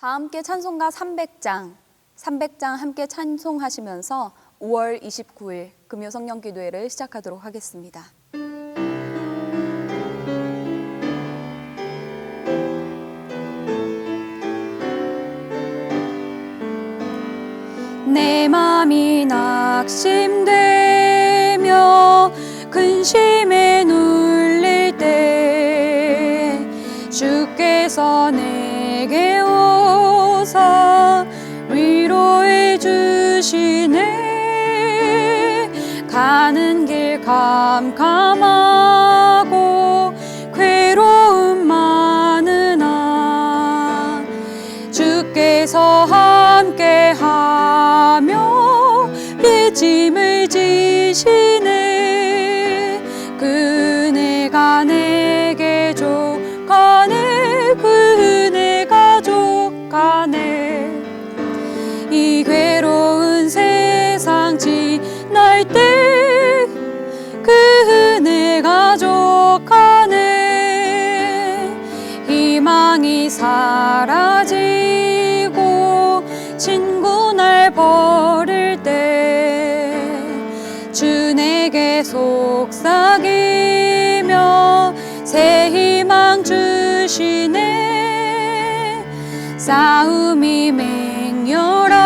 다 함께 찬송가 300장 함께 찬송하시면서 5월 29일 금요 성령기도회를 시작하도록 하겠습니다. 내 맘이 낙심되며 근심에 눌릴 때 주께서 내게 오사 위로해 주시네. 가는 길 캄캄하고 괴로움 많으나 주께서 함께하며 빚짐을 지시네. 그네가 내게 족하네. 그네가 족하네. 이 괴로운 세상 지날 때 그네가 족하네. 희망이 사라지고 친구 날 버릴 때 주 내게 속삭이며 새 희망 주시네. 싸움이 맹렬하여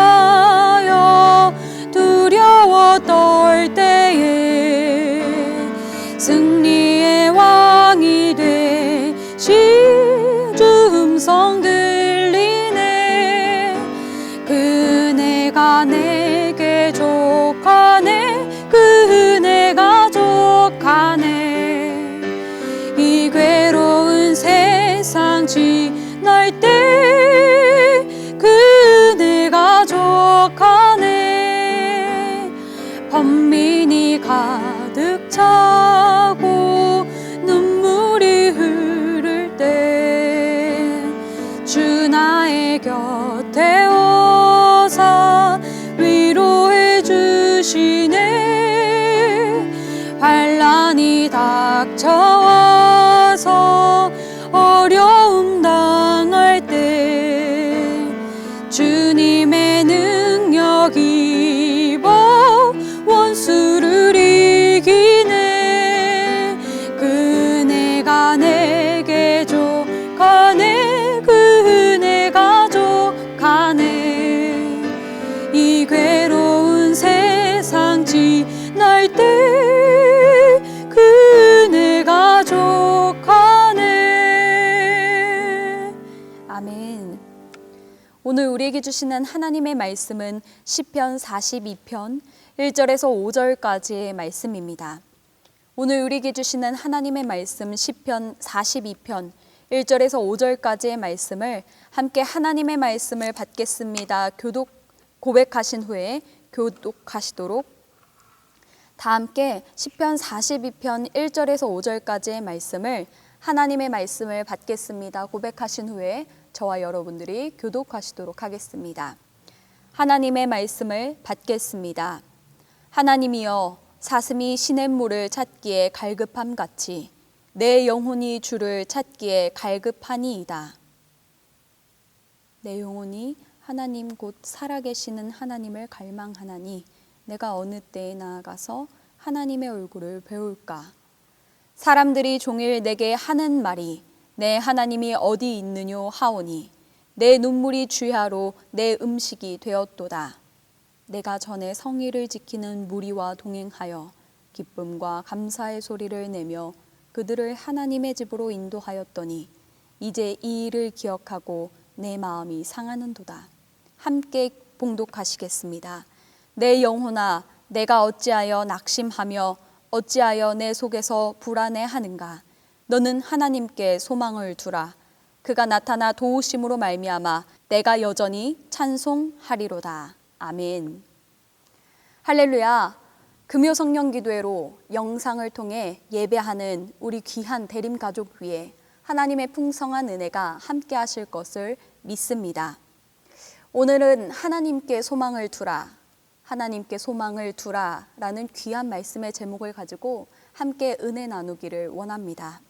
두려워 떨 때에 승리의 왕이 되신 주 음성 들리네. 그네가 내게 족하네. 그네가 족하네. 이 괴로운 세상 지날 때 그네가 족하네. 번민이 가득 차고 눈물이 흐를 때 주 나의 곁에 오사 위로해 주시네. 환난이 닥쳐와서 어려움 당할 때 주님의 능력 입어 원수를 이기네. 그네가 내게 족하네. 그네가 족하네. 이 괴로운 세상 지날 때 그네가 족하네. 아멘. 오늘 우리에게 주시는 하나님의 말씀은 시편 42편 1절에서 5절까지의 말씀입니다. 오늘 우리에게 주시는 하나님의 말씀 시편 42편 1절에서 5절까지의 말씀을 함께 하나님의 말씀을 받겠습니다. 고백하신 후에 교독하시도록 다 함께 시편 42편 1절에서 5절까지의 말씀을 하나님의 말씀을 받겠습니다. 고백하신 후에 저와 여러분들이 교독하시도록 하겠습니다. 하나님의 말씀을 받겠습니다. 하나님이여, 사슴이 시냇물을 찾기에 갈급함 같이 내 영혼이 주를 찾기에 갈급하니이다. 내 영혼이 하나님 곧 살아계시는 하나님을 갈망하나니 내가 어느 때에 나아가서 하나님의 얼굴을 배울까. 사람들이 종일 내게 하는 말이 내 하나님이 어디 있느뇨 하오니 내 눈물이 주야로 내 음식이 되었도다. 내가 전에 성의를 지키는 무리와 동행하여 기쁨과 감사의 소리를 내며 그들을 하나님의 집으로 인도하였더니 이제 이 일을 기억하고 내 마음이 상하는도다. 함께 봉독하시겠습니다. 내 영혼아, 내가 어찌하여 낙심하며 어찌하여 내 속에서 불안해하는가. 너는 하나님께 소망을 두라. 그가 나타나 도우심으로 말미암아 내가 여전히 찬송하리로다. 아멘. 할렐루야. 금요 성령기도회로 영상을 통해 예배하는 우리 귀한 대림 가족 위에 하나님의 풍성한 은혜가 함께 하실 것을 믿습니다. 오늘은 하나님께 소망을 두라, 하나님께 소망을 두라 라는 귀한 말씀의 제목을 가지고 함께 은혜 나누기를 원합니다.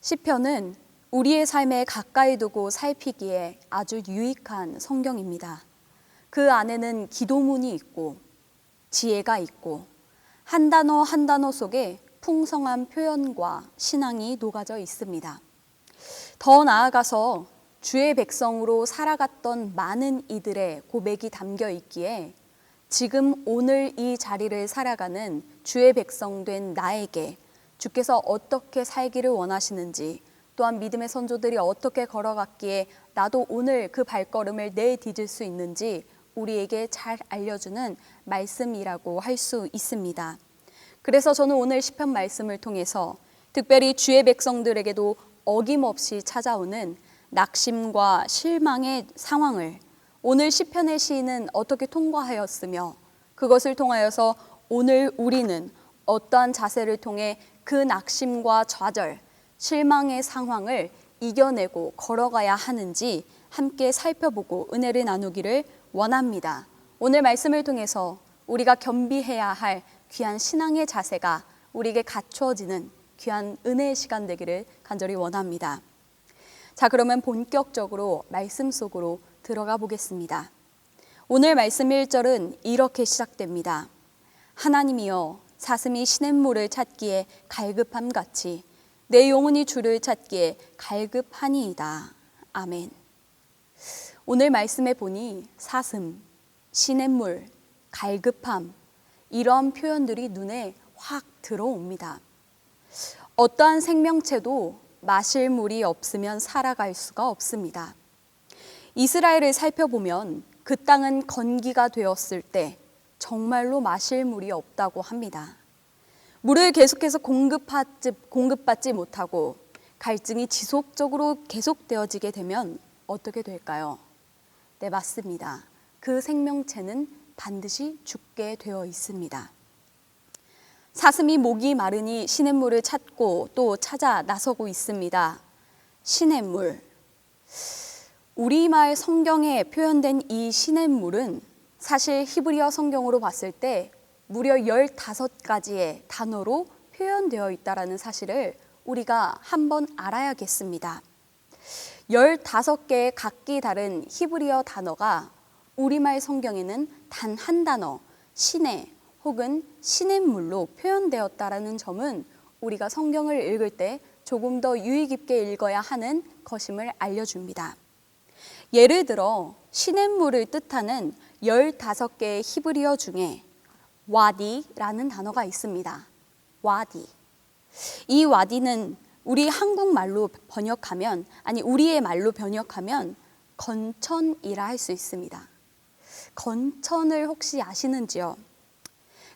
시편은 우리의 삶에 가까이 두고 살피기에 아주 유익한 성경입니다. 그 안에는 기도문이 있고 지혜가 있고 한 단어 한 단어 속에 풍성한 표현과 신앙이 녹아져 있습니다. 더 나아가서 주의 백성으로 살아갔던 많은 이들의 고백이 담겨 있기에 지금 오늘 이 자리를 살아가는 주의 백성 된 나에게 주께서 어떻게 살기를 원하시는지, 또한 믿음의 선조들이 어떻게 걸어갔기에 나도 오늘 그 발걸음을 내디딜 수 있는지 우리에게 잘 알려주는 말씀이라고 할 수 있습니다. 그래서 저는 오늘 시편 말씀을 통해서 특별히 주의 백성들에게도 어김없이 찾아오는 낙심과 실망의 상황을 오늘 시편의 시인은 어떻게 통과하였으며, 그것을 통하여서 오늘 우리는 어떠한 자세를 통해 그 낙심과 좌절, 실망의 상황을 이겨내고 걸어가야 하는지 함께 살펴보고 은혜를 나누기를 원합니다. 오늘 말씀을 통해서 우리가 겸비해야 할 귀한 신앙의 자세가 우리에게 갖추어지는 귀한 은혜의 시간 되기를 간절히 원합니다. 자, 그러면 본격적으로 말씀 속으로 들어가 보겠습니다. 오늘 말씀 1절은 이렇게 시작됩니다. 하나님이여 사슴이 시냇물을 찾기에 갈급함 같이 내 영혼이 주를 찾기에 갈급하니이다. 아멘. 오늘 말씀에 보니 사슴, 시냇물, 갈급함, 이런 표현들이 눈에 확 들어옵니다. 어떠한 생명체도 마실 물이 없으면 살아갈 수가 없습니다. 이스라엘을 살펴보면 그 땅은 건기가 되었을 때 정말로 마실 물이 없다고 합니다. 물을 계속해서 공급받지 못하고 갈증이 지속적으로 계속되어지게 되면 어떻게 될까요? 네, 맞습니다. 그 생명체는 반드시 죽게 되어 있습니다. 사슴이 목이 마르니 시냇물을 찾고 또 찾아 나서고 있습니다. 시냇물. 우리말 성경에 표현된 이 시냇물은 사실 히브리어 성경으로 봤을 때 무려 15가지의 단어로 표현되어 있다는 사실을 우리가 한번 알아야겠습니다. 15개의 각기 다른 히브리어 단어가 우리말 성경에는 단 한 단어, 시내 혹은 시냇물로 표현되었다라는 점은 우리가 성경을 읽을 때 조금 더 유의 깊게 읽어야 하는 것임을 알려줍니다. 예를 들어 시냇물을 뜻하는 15개의 히브리어 중에 와디라는 단어가 있습니다. 와디. 이 와디는 우리 한국말로 번역하면, 우리의 말로 번역하면 건천이라 할 수 있습니다. 건천을 혹시 아시는지요?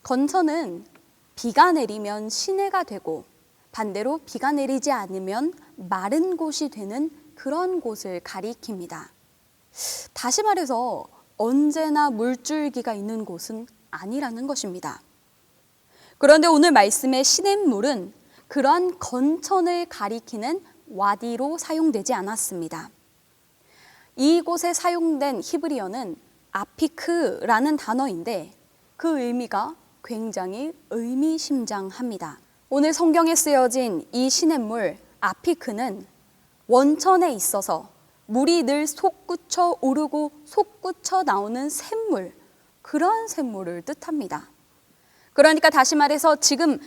건천은 비가 내리면 시내가 되고 반대로 비가 내리지 않으면 마른 곳이 되는 그런 곳을 가리킵니다. 다시 말해서 언제나 물줄기가 있는 곳은 아니라는 것입니다. 그런데 오늘 말씀의 시냇물은 그러한 건천을 가리키는 와디로 사용되지 않았습니다. 이곳에 사용된 히브리어는 아피크라는 단어인데 그 의미가 굉장히 의미심장합니다. 오늘 성경에 쓰여진 이 시냇물 아피크는 원천에 있어서 물이 늘 솟구쳐 오르고 솟구쳐 나오는 샘물, 그런 샘물을 뜻합니다. 그러니까 다시 말해서 지금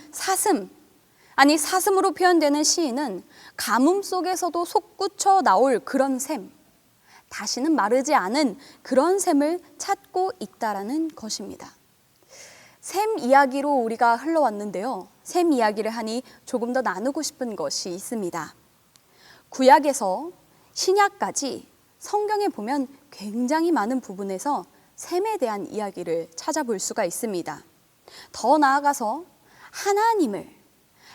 사슴으로 표현되는 시인은 가뭄 속에서도 솟구쳐 나올 그런 샘, 다시는 마르지 않은 그런 샘을 찾고 있다라는 것입니다. 샘 이야기로 우리가 흘러왔는데요. 샘 이야기를 하니 조금 더 나누고 싶은 것이 있습니다. 구약에서 신약까지 성경에 보면 굉장히 많은 부분에서 샘에 대한 이야기를 찾아볼 수가 있습니다. 더 나아가서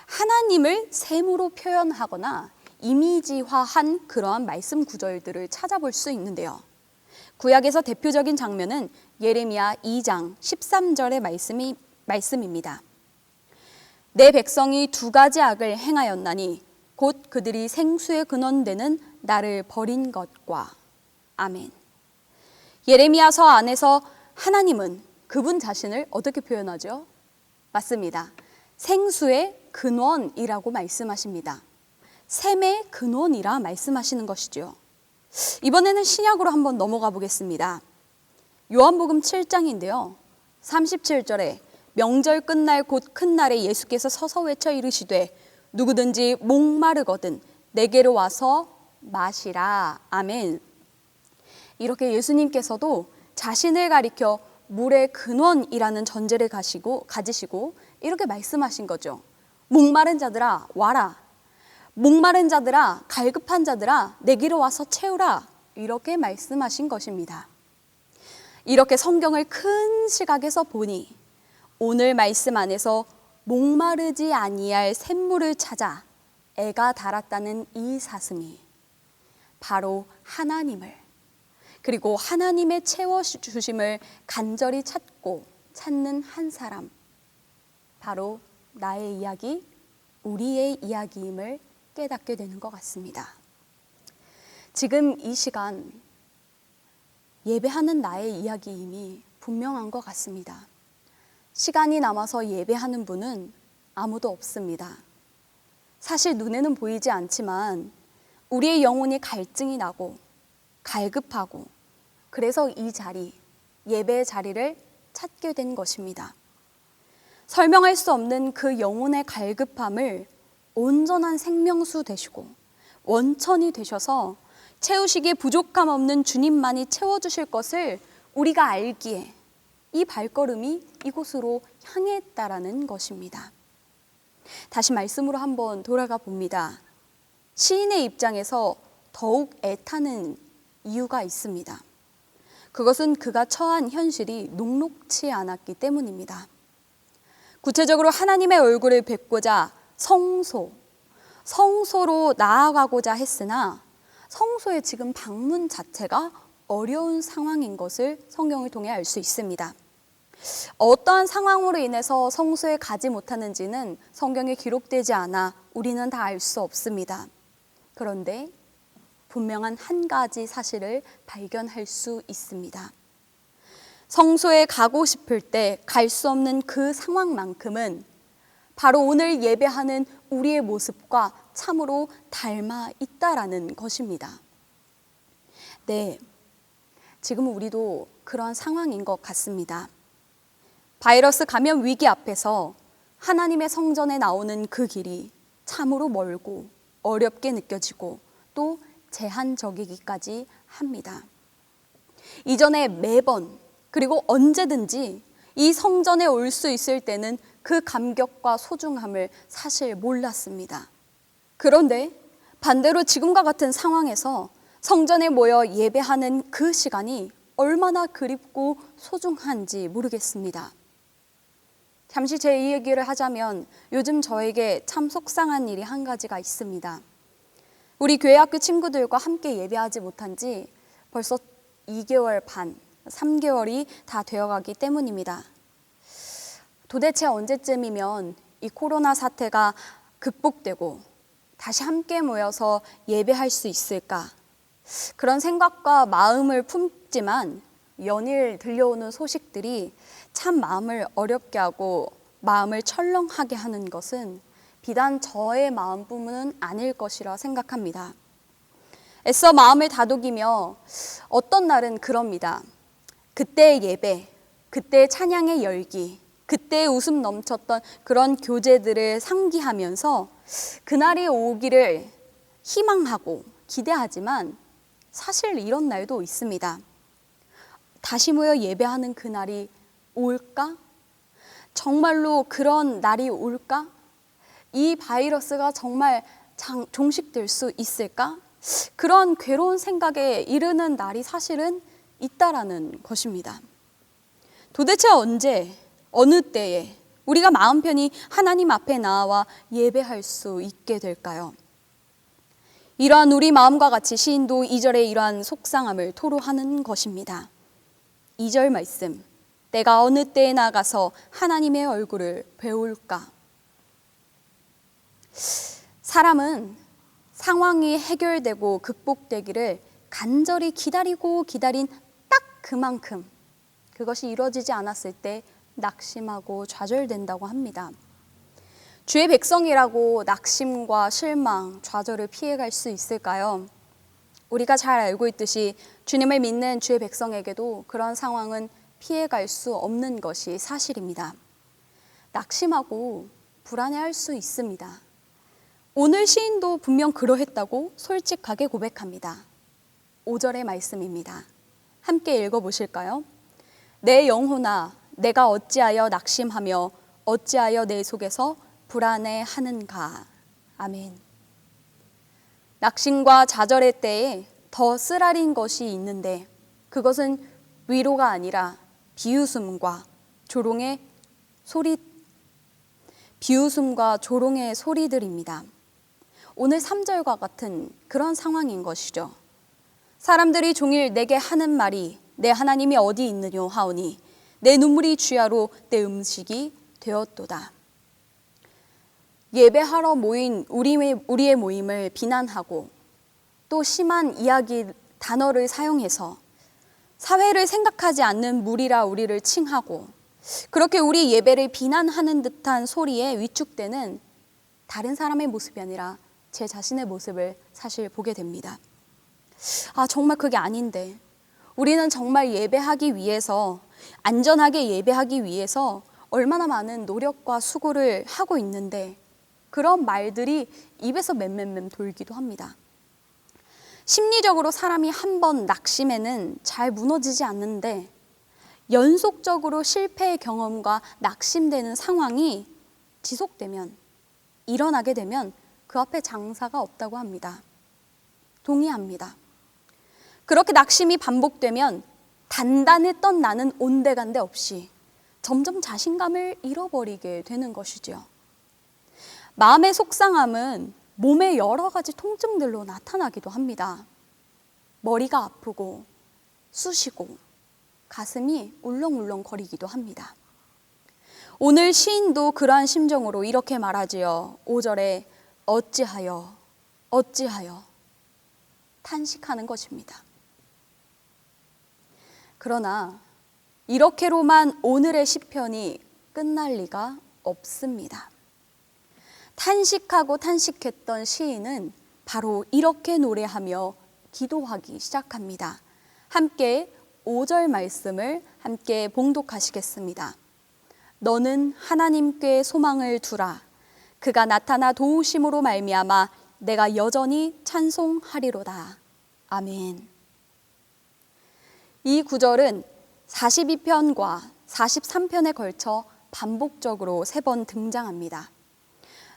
하나님을 샘으로 표현하거나 이미지화한 그러한 말씀 구절들을 찾아볼 수 있는데요. 구약에서 대표적인 장면은 예레미야 2장 13절의 말씀입니다. 내 백성이 2가지 악을 행하였나니 곧 그들이 생수의 근원되는 나를 버린 것과. 아멘. 예레미야서 안에서 하나님은 그분 자신을 어떻게 표현하죠? 맞습니다. 생수의 근원이라고 말씀하십니다. 샘의 근원이라 말씀하시는 것이죠. 이번에는 신약으로 한번 넘어가 보겠습니다. 요한복음 7장인데요. 37절에 명절 끝날 곧 큰 날에 예수께서 서서 외쳐 이르시되 누구든지 목마르거든 내게로 와서 마시라. 아멘. 이렇게 예수님께서도 자신을 가리켜 물의 근원이라는 전제를 가지시고 이렇게 말씀하신 거죠. 목마른 자들아 와라. 목마른 자들아, 갈급한 자들아, 내게로 와서 채우라. 이렇게 말씀하신 것입니다. 이렇게 성경을 큰 시각에서 보니 오늘 말씀 안에서 목마르지 아니할 샘물을 찾아 애가 달았다는 이 사슴이 바로 하나님을, 그리고 하나님의 채워주심을 간절히 찾는 한 사람, 바로 나의 이야기, 우리의 이야기임을 깨닫게 되는 것 같습니다. 지금 이 시간 예배하는 나의 이야기임이 분명한 것 같습니다. 시간이 남아서 예배하는 분은 아무도 없습니다. 사실 눈에는 보이지 않지만 우리의 영혼이 갈증이 나고 갈급하고 그래서 이 자리, 예배의 자리를 찾게 된 것입니다. 설명할 수 없는 그 영혼의 갈급함을 온전한 생명수 되시고 원천이 되셔서 채우시기에 부족함 없는 주님만이 채워주실 것을 우리가 알기에 이 발걸음이 이곳으로 향했다라는 것입니다. 다시 말씀으로 한번 돌아가 봅니다. 시인의 입장에서 더욱 애타는 이유가 있습니다. 그것은 그가 처한 현실이 녹록치 않았기 때문입니다. 구체적으로 하나님의 얼굴을 뵙고자 성소로 나아가고자 했으나 성소에 지금 방문 자체가 어려운 상황인 것을 성경을 통해 알 수 있습니다. 어떠한 상황으로 인해서 성소에 가지 못하는지는 성경에 기록되지 않아 우리는 다 알 수 없습니다. 그런데 분명한 한 가지 사실을 발견할 수 있습니다. 성소에 가고 싶을 때 갈 수 없는 그 상황만큼은 바로 오늘 예배하는 우리의 모습과 참으로 닮아 있다라는 것입니다. 네, 지금 우리도 그러한 상황인 것 같습니다. 바이러스 감염 위기 앞에서 하나님의 성전에 나오는 그 길이 참으로 멀고 어렵게 느껴지고 또 제한적이기까지 합니다. 이전에 매번 그리고 언제든지 이 성전에 올 수 있을 때는 그 감격과 소중함을 사실 몰랐습니다. 그런데 반대로 지금과 같은 상황에서 성전에 모여 예배하는 그 시간이 얼마나 그립고 소중한지 모르겠습니다. 잠시 제 이 얘기를 하자면 요즘 저에게 참 속상한 일이 한 가지가 있습니다. 우리 교회 학교 친구들과 함께 예배하지 못한 지 벌써 2개월 반, 3개월이 다 되어가기 때문입니다. 도대체 언제쯤이면 이 코로나 사태가 극복되고 다시 함께 모여서 예배할 수 있을까? 그런 생각과 마음을 품지만 연일 들려오는 소식들이 참 마음을 어렵게 하고 마음을 철렁하게 하는 것은 비단 저의 마음뿐은 아닐 것이라 생각합니다. 애써 마음을 다독이며 어떤 날은 그럽니다. 그때의 예배, 그때의 찬양의 열기, 그때의 웃음 넘쳤던 그런 교제들을 상기하면서 그날이 오기를 희망하고 기대하지만 사실 이런 날도 있습니다. 다시 모여 예배하는 그날이 올까? 정말로 그런 날이 올까? 이 바이러스가 정말 종식될 수 있을까? 그런 괴로운 생각에 이르는 날이 사실은 있다라는 것입니다. 도대체 언제, 어느 때에 우리가 마음 편히 하나님 앞에 나와 예배할 수 있게 될까요? 이러한 우리 마음과 같이 시인도 2절에 이러한 속상함을 토로하는 것입니다. 2절 말씀, 내가 어느 때에 나가서 하나님의 얼굴을 배울까? 사람은 상황이 해결되고 극복되기를 간절히 기다리고 기다린 딱 그만큼 그것이 이루어지지 않았을 때 낙심하고 좌절된다고 합니다. 주의 백성이라고 낙심과 실망, 좌절을 피해갈 수 있을까요? 우리가 잘 알고 있듯이 주님을 믿는 주의 백성에게도 그런 상황은 피해갈 수 없는 것이 사실입니다. 낙심하고 불안해할 수 있습니다. 오늘 시인도 분명 그러했다고 솔직하게 고백합니다. 5절의 말씀입니다. 함께 읽어보실까요? 내 영혼아, 내가 어찌하여 낙심하며 어찌하여 내 속에서 불안해하는가. 아멘. 낙심과 좌절의 때에 더 쓰라린 것이 있는데 그것은 위로가 아니라 비웃음과 조롱의 소리들입니다. 오늘 3절과 같은 그런 상황인 것이죠. 사람들이 종일 내게 하는 말이 내 하나님이 어디 있느뇨 하오니 내 눈물이 주야로 내 음식이 되었도다. 예배하러 모인 우리의 모임을 비난하고 또 심한 이야기 단어를 사용해서 사회를 생각하지 않는 무리라 우리를 칭하고 그렇게 우리 예배를 비난하는 듯한 소리에 위축되는 다른 사람의 모습이 아니라 제 자신의 모습을 사실 보게 됩니다. 정말 그게 아닌데 우리는 정말 예배하기 위해서 안전하게 예배하기 위해서 얼마나 많은 노력과 수고를 하고 있는데 그런 말들이 입에서 맴맴 돌기도 합니다. 심리적으로 사람이 한 번 낙심에는 잘 무너지지 않는데 연속적으로 실패의 경험과 낙심되는 상황이 지속되면 일어나게 되면 그 앞에 장사가 없다고 합니다. 동의합니다. 그렇게 낙심이 반복되면 단단했던 나는 온데간데 없이 점점 자신감을 잃어버리게 되는 것이죠. 마음의 속상함은 몸의 여러 가지 통증들로 나타나기도 합니다. 머리가 아프고 쑤시고 가슴이 울렁울렁거리기도 합니다. 오늘 시인도 그러한 심정으로 이렇게 말하지요. 5절에 어찌하여 탄식하는 것입니다. 그러나 이렇게로만 오늘의 시편이 끝날 리가 없습니다. 탄식했던 시인은 바로 이렇게 노래하며 기도하기 시작합니다. 함께 5절 말씀을 함께 봉독하시겠습니다. 너는 하나님께 소망을 두라. 그가 나타나 도우심으로 말미암아 내가 여전히 찬송하리로다. 아멘. 이 구절은 42편과 43편에 걸쳐 반복적으로 3번 등장합니다.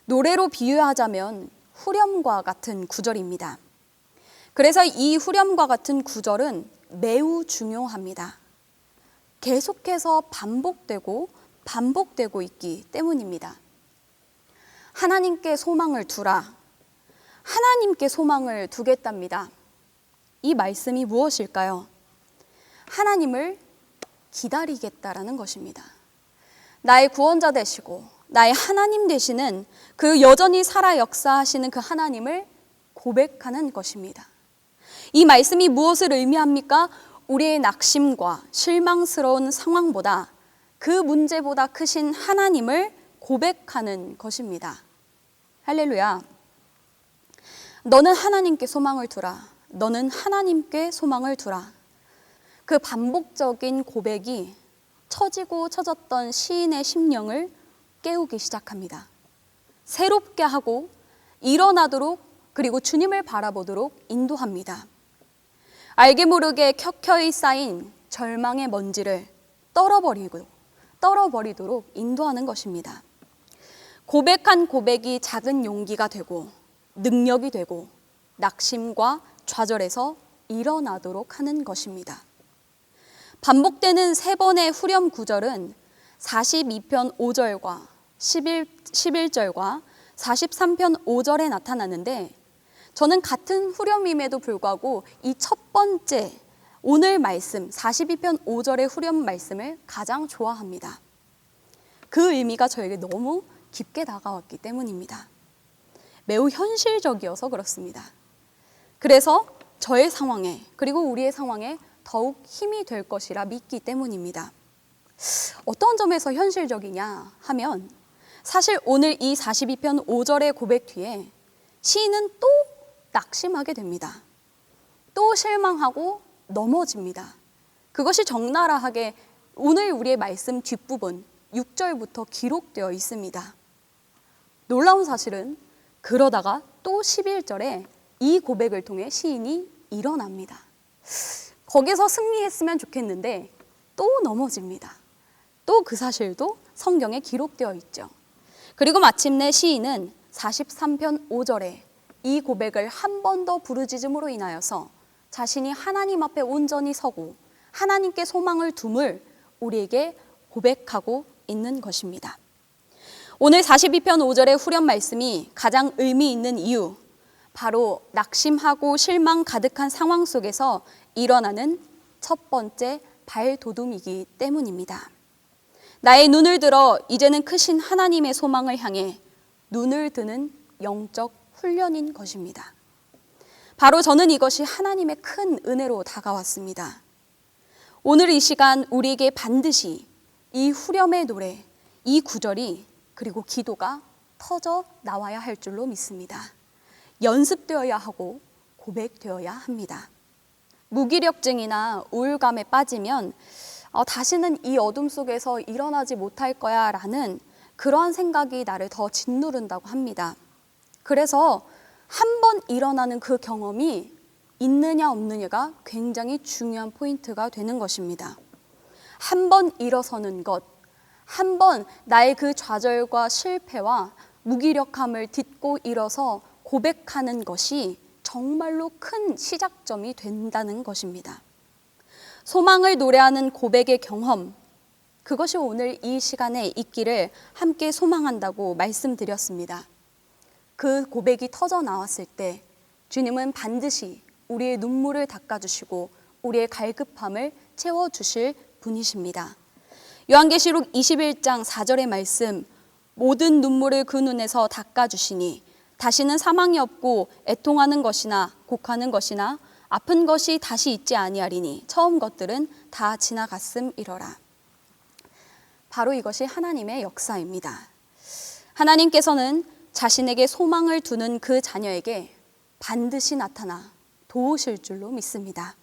노래로 비유하자면 후렴과 같은 구절입니다. 그래서 이 후렴과 같은 구절은 매우 중요합니다. 계속해서 반복되고 있기 때문입니다. 하나님께 소망을 두라. 하나님께 소망을 두겠답니다. 이 말씀이 무엇일까요? 하나님을 기다리겠다라는 것입니다. 나의 구원자 되시고 나의 하나님 되시는 그 여전히 살아 역사하시는 그 하나님을 고백하는 것입니다. 이 말씀이 무엇을 의미합니까? 우리의 낙심과 실망스러운 상황보다 그 문제보다 크신 하나님을 고백하는 것입니다. 할렐루야. 너는 하나님께 소망을 두라. 너는 하나님께 소망을 두라. 그 반복적인 고백이 처지고 처졌던 시인의 심령을 깨우기 시작합니다. 새롭게 하고 일어나도록 그리고 주님을 바라보도록 인도합니다. 알게 모르게 켜켜이 쌓인 절망의 먼지를 떨어버리도록 인도하는 것입니다. 고백한 고백이 작은 용기가 되고 능력이 되고 낙심과 좌절에서 일어나도록 하는 것입니다. 반복되는 3번의 후렴 구절은 42편 5절과 11절과 43편 5절에 나타나는데 저는 같은 후렴임에도 불구하고 이 첫 번째 오늘 말씀 42편 5절의 후렴 말씀을 가장 좋아합니다. 그 의미가 저에게 너무 깊게 다가왔기 때문입니다. 매우 현실적이어서 그렇습니다. 그래서 저의 상황에 그리고 우리의 상황에 더욱 힘이 될 것이라 믿기 때문입니다. 어떤 점에서 현실적이냐 하면 사실 오늘 이 42편 5절의 고백 뒤에 시인은 또 낙심하게 됩니다. 또 실망하고 넘어집니다. 그것이 적나라하게 오늘 우리의 말씀 뒷부분 6절부터 기록되어 있습니다. 놀라운 사실은 그러다가 또 11절에 이 고백을 통해 시인이 일어납니다. 거기서 승리했으면 좋겠는데 또 넘어집니다. 또 그 사실도 성경에 기록되어 있죠. 그리고 마침내 시인은 43편 5절에 이 고백을 한 번 더 부르짖음으로 인하여서 자신이 하나님 앞에 온전히 서고 하나님께 소망을 둠을 우리에게 고백하고 있는 것입니다. 오늘 42편 5절의 후렴 말씀이 가장 의미 있는 이유, 바로 낙심하고 실망 가득한 상황 속에서 일어나는 첫 번째 발돋움이기 때문입니다. 나의 눈을 들어 이제는 크신 하나님의 소망을 향해 눈을 드는 영적 훈련인 것입니다. 바로 저는 이것이 하나님의 큰 은혜로 다가왔습니다. 오늘 이 시간 우리에게 반드시 이 후렴의 노래, 이 구절이 그리고 기도가 터져 나와야 할 줄로 믿습니다. 연습되어야 하고 고백되어야 합니다. 무기력증이나 우울감에 빠지면 다시는 이 어둠 속에서 일어나지 못할 거야 라는 그런 생각이 나를 더 짓누른다고 합니다. 그래서 한 번 일어나는 그 경험이 있느냐 없느냐가 굉장히 중요한 포인트가 되는 것입니다. 한 번 일어서는 것, 한 번 나의 그 좌절과 실패와 무기력함을 딛고 일어서 고백하는 것이 정말로 큰 시작점이 된다는 것입니다. 소망을 노래하는 고백의 경험, 그것이 오늘 이 시간에 있기를 함께 소망한다고 말씀드렸습니다. 그 고백이 터져 나왔을 때 주님은 반드시 우리의 눈물을 닦아주시고 우리의 갈급함을 채워주실 분이십니다. 요한계시록 21장 4절의 말씀, 모든 눈물을 그 눈에서 닦아주시니 다시는 사망이 없고 애통하는 것이나 곡하는 것이나 아픈 것이 다시 있지 아니하리니 처음 것들은 다 지나갔음이러라. 바로 이것이 하나님의 역사입니다. 하나님께서는 자신에게 소망을 두는 그 자녀에게 반드시 나타나 도우실 줄로 믿습니다.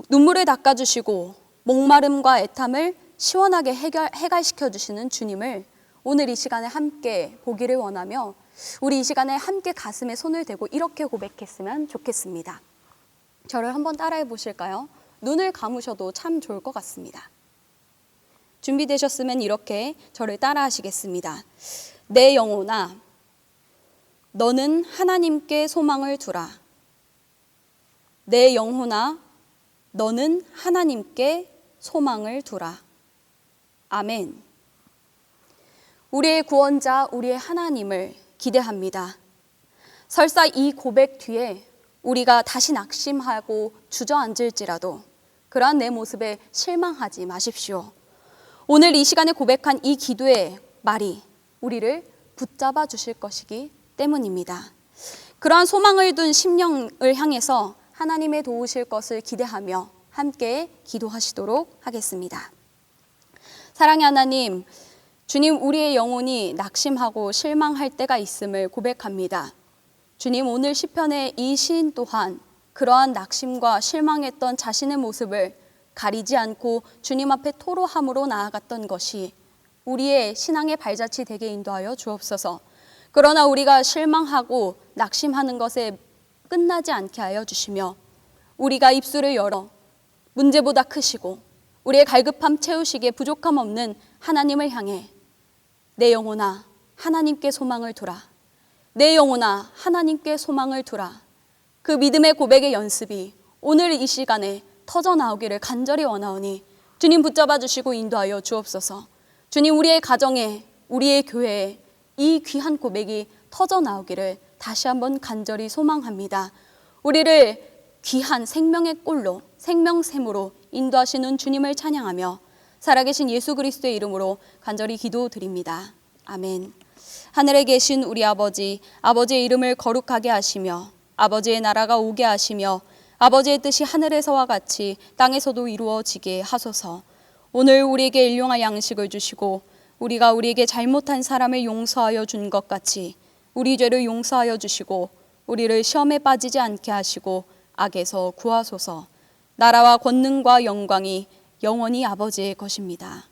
눈물을 닦아주시고 목마름과 애탐을 시원하게 해갈시켜 주시는 주님을 오늘 이 시간에 함께 보기를 원하며 우리 이 시간에 함께 가슴에 손을 대고 이렇게 고백했으면 좋겠습니다. 저를 한번 따라해 보실까요? 눈을 감으셔도 참 좋을 것 같습니다. 준비되셨으면 이렇게 저를 따라 하시겠습니다. 내 영혼아, 너는 하나님께 소망을 두라. 내 영혼아, 너는 하나님께 소망을 두라. 아멘. 우리의 구원자, 우리의 하나님을 기대합니다. 설사 이 고백 뒤에 우리가 다시 낙심하고 주저앉을지라도 그러한 내 모습에 실망하지 마십시오. 오늘 이 시간에 고백한 이 기도의 말이 우리를 붙잡아 주실 것이기 때문입니다. 그러한 소망을 둔 심령을 향해서 하나님의 도우실 것을 기대하며 함께 기도하시도록 하겠습니다. 사랑의 하나님, 주님, 우리의 영혼이 낙심하고 실망할 때가 있음을 고백합니다. 주님, 오늘 시편의 이 시인 또한 그러한 낙심과 실망했던 자신의 모습을 가리지 않고 주님 앞에 토로함으로 나아갔던 것이 우리의 신앙의 발자취 되게 인도하여 주옵소서. 그러나 우리가 실망하고 낙심하는 것에 끝나지 않게 하여 주시며 우리가 입술을 열어 문제보다 크시고 우리의 갈급함 채우시기에 부족함 없는 하나님을 향해 내 영혼아 하나님께 소망을 두라. 내 영혼아 하나님께 소망을 두라. 그 믿음의 고백의 연습이 오늘 이 시간에 터져 나오기를 간절히 원하오니 주님 붙잡아 주시고 인도하여 주옵소서. 주님, 우리의 가정에 우리의 교회에 이 귀한 고백이 터져 나오기를 다시 한번 간절히 소망합니다. 우리를 귀한 생명의 꼴로 생명샘으로 인도하시는 주님을 찬양하며 살아계신 예수 그리스도의 이름으로 간절히 기도드립니다. 아멘. 하늘에 계신 우리 아버지, 아버지의 이름을 거룩하게 하시며 아버지의 나라가 오게 하시며 아버지의 뜻이 하늘에서와 같이 땅에서도 이루어지게 하소서. 오늘 우리에게 일용할 양식을 주시고 우리가 우리에게 잘못한 사람을 용서하여 준 것 같이 우리 죄를 용서하여 주시고 우리를 시험에 빠지지 않게 하시고 악에서 구하소서. 나라와 권능과 영광이 영원히 아버지의 것입니다.